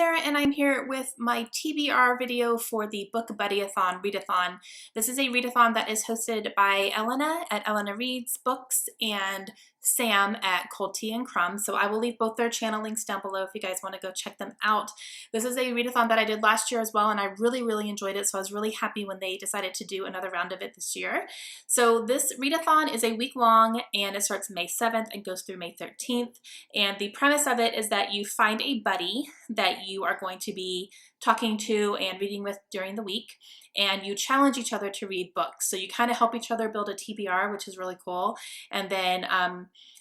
Sarah, and I'm here with my TBR video for the BookBuddyAthon Readathon. This is a readathon that is hosted by Elena at Elena Reads Books and Sam at Cold Tea and Crumbs. So I will leave both their channel links down below if you guys want to go check them out. This is a readathon that I did last year as well, and I really enjoyed it. So I was really happy when they decided to do another round of it this year. So this readathon is a week long, and it starts May 7th and goes through May 13th. And the premise of it is that you find a buddy that you are going to be talking to and reading with during the week, and you challenge each other to read books. So you kind of help each other build a TBR, which is really cool. And then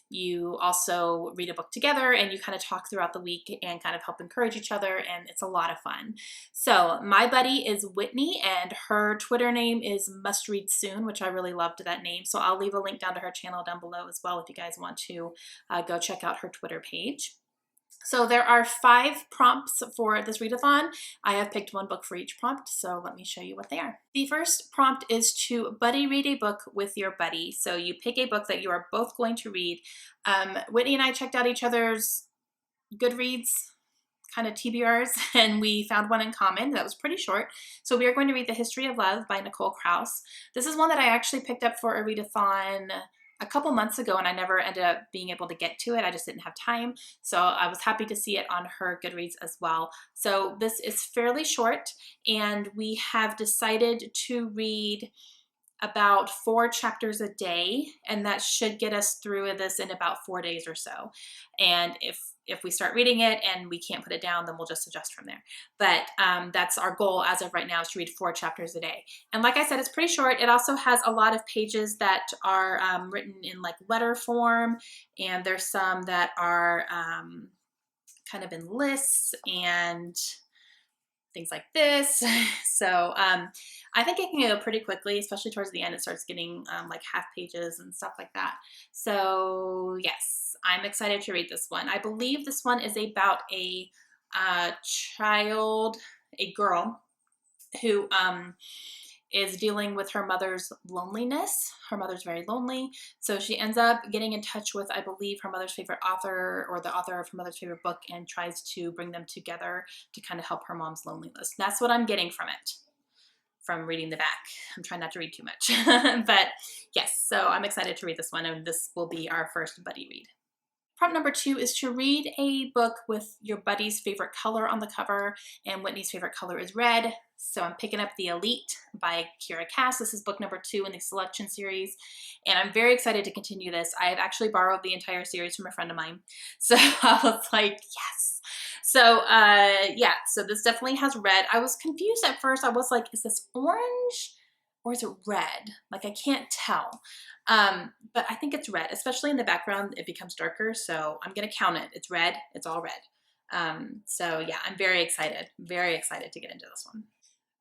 you also read a book together, and you kind of talk throughout the week and kind of help encourage each other, and it's a lot of fun. So my buddy is Whitney, and her Twitter name is Must Read Soon, which I really loved that name. So I'll leave a link down to her channel down below as well if you guys want to go check out her Twitter page. So there are 5 prompts for this readathon. I have picked one book for each prompt, so let me show you what they are. The first prompt is to buddy read a book with your buddy. So you pick a book that you are both going to read. Whitney and I checked out each other's Goodreads kind of TBRs, and we found one in common that was pretty short. So we are going to read The History of Love by Nicole Krauss. This is one that I actually picked up for a readathon a couple months ago, and I never ended up being able to get to it. I just didn't have time. So I was happy to see it on her Goodreads as well. So this is fairly short, and we have decided to read about 4 chapters a day, and that should get us through this in about 4 days or so. And if we start reading it and we can't put it down, then we'll just adjust from there. But that's our goal as of right now, is to read 4 chapters a day. And like I said, it's pretty short. It also has a lot of pages that are written in like letter form, and there's some that are kind of in lists and things like this. So I think it can go pretty quickly, especially towards the end. It starts getting like half pages and stuff like that. So yes, I'm excited to read this one. I believe this one is about a girl who is dealing with her mother's loneliness. Her mother's very lonely, so she ends up getting in touch with, I believe, her mother's favorite author, or the author of her mother's favorite book, and tries to bring them together to kind of help her mom's loneliness. That's what I'm getting from it, from reading the back. I'm trying not to read too much. But yes, so I'm excited to read this one, and this will be our first buddy read. Prompt number 2 is to read a book with your buddy's favorite color on the cover, and Whitney's favorite color is red. So I'm picking up The Elite by Kira Cass. This is book number 2 in the selection series, and I'm very excited to continue this. I have actually borrowed the entire series from a friend of mine, so I was like, yes. So yeah, so this definitely has red. I was confused at first. I was like, is this orange or is it red? Like, I can't tell. But I think it's red, especially in the background. It becomes darker, so I'm gonna count it. It's red. It's all red. So yeah, I'm very excited to get into this one.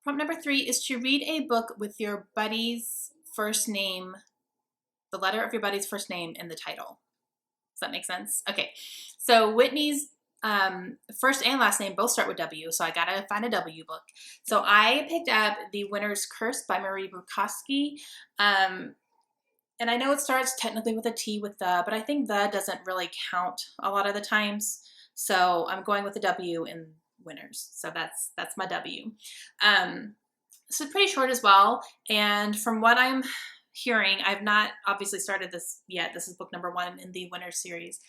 Prompt number 3 is to read a book with your buddy's first name, the letter of your buddy's first name in the title. Does that make sense? Okay, so Whitney's first and last name both start with W, so I gotta find a W book. So I picked up The Winter's Curse by Marie Bukowski. And I know it starts technically with a T with the, but I think the doesn't really count a lot of the times. So I'm going with a W in Winners. So that's my W. So it's pretty short as well. And from what I'm hearing, I've not obviously started this yet. This is book number 1 in the Winners series.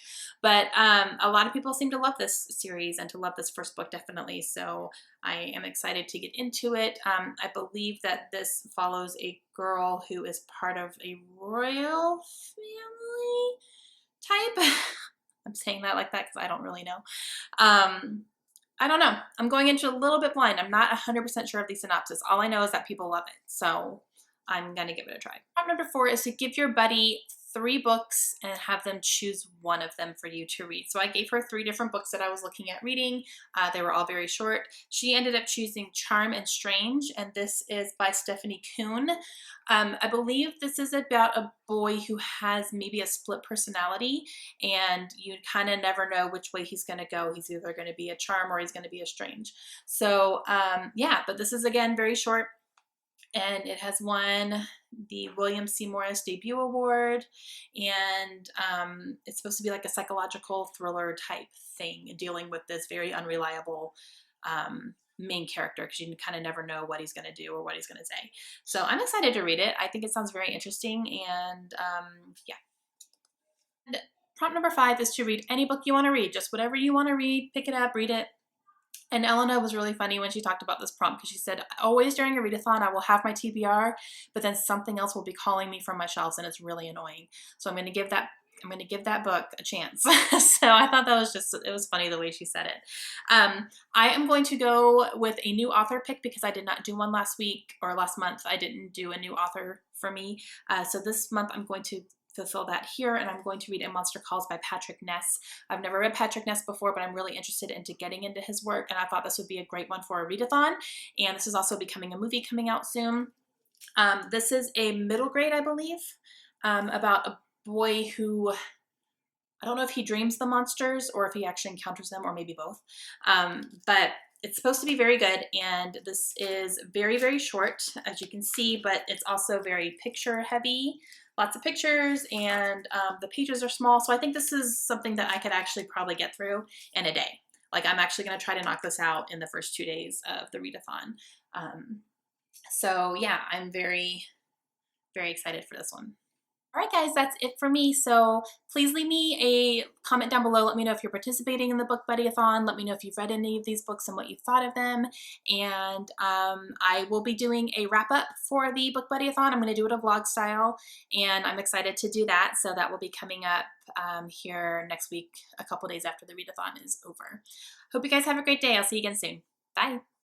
But a lot of people seem to love this series and to love this first book, definitely. So I am excited to get into it. I believe that this follows a girl who is part of a royal family type. I'm saying that like that because I don't really know. I don't know. I'm going into a little bit blind. I'm not 100% sure of the synopsis. All I know is that people love it. So I'm gonna give it a try. Prompt number 4 is to give your buddy 3 books and have them choose one of them for you to read. So I gave her 3 different books that I was looking at reading. They were all very short. She ended up choosing Charm and Strange, and this is by Stephanie Kuhn. I believe this is about a boy who has maybe a split personality, and you kind of never know which way he's gonna go. He's either gonna be a charm or he's gonna be a strange. So yeah, but this is again very short. and it has won the William C. Morris Debut Award, and it's supposed to be like a psychological thriller type thing, dealing with this very unreliable main character, because you kind of never know what he's going to do or what he's going to say. So I'm excited to read it. I think it sounds very interesting, and yeah. And prompt number 5 is to read any book you want to read, just whatever you want to read, pick it up, read it. And Elena was really funny when she talked about this prompt, because she said, always during a readathon, I will have my TBR, but then something else will be calling me from my shelves, and it's really annoying. So I'm going to give that book a chance. So I thought that was it was funny the way she said it. I am going to go with a new author pick, because I did not do one last week, or last month. I didn't do a new author for me. So this month I'm going to fulfill that here, and I'm going to read A Monster Calls by Patrick Ness. I've never read Patrick Ness before, but I'm really interested into getting into his work, and I thought this would be a great one for a readathon. And this is also becoming a movie coming out soon. This is a middle grade, I believe, about a boy who, I don't know if he dreams the monsters or if he actually encounters them, or maybe both. But it's supposed to be very good, and this is very, very short, as you can see, but it's also very picture heavy. Lots of pictures, and the pages are small, so I think this is something that I could actually probably get through in a day. Like, I'm actually going to try to knock this out in the first 2 days of the readathon. So yeah, I'm very, very excited for this one. All right, guys, that's it for me. So please leave me a comment down below. Let me know if you're participating in the BookBuddyAthon. Let me know if you've read any of these books and what you thought of them. And I will be doing a wrap-up for the BookBuddyAthon. I'm going to do it a vlog style, and I'm excited to do that. So that will be coming up here next week, a couple days after the readathon is over. Hope you guys have a great day. I'll see you again soon. Bye.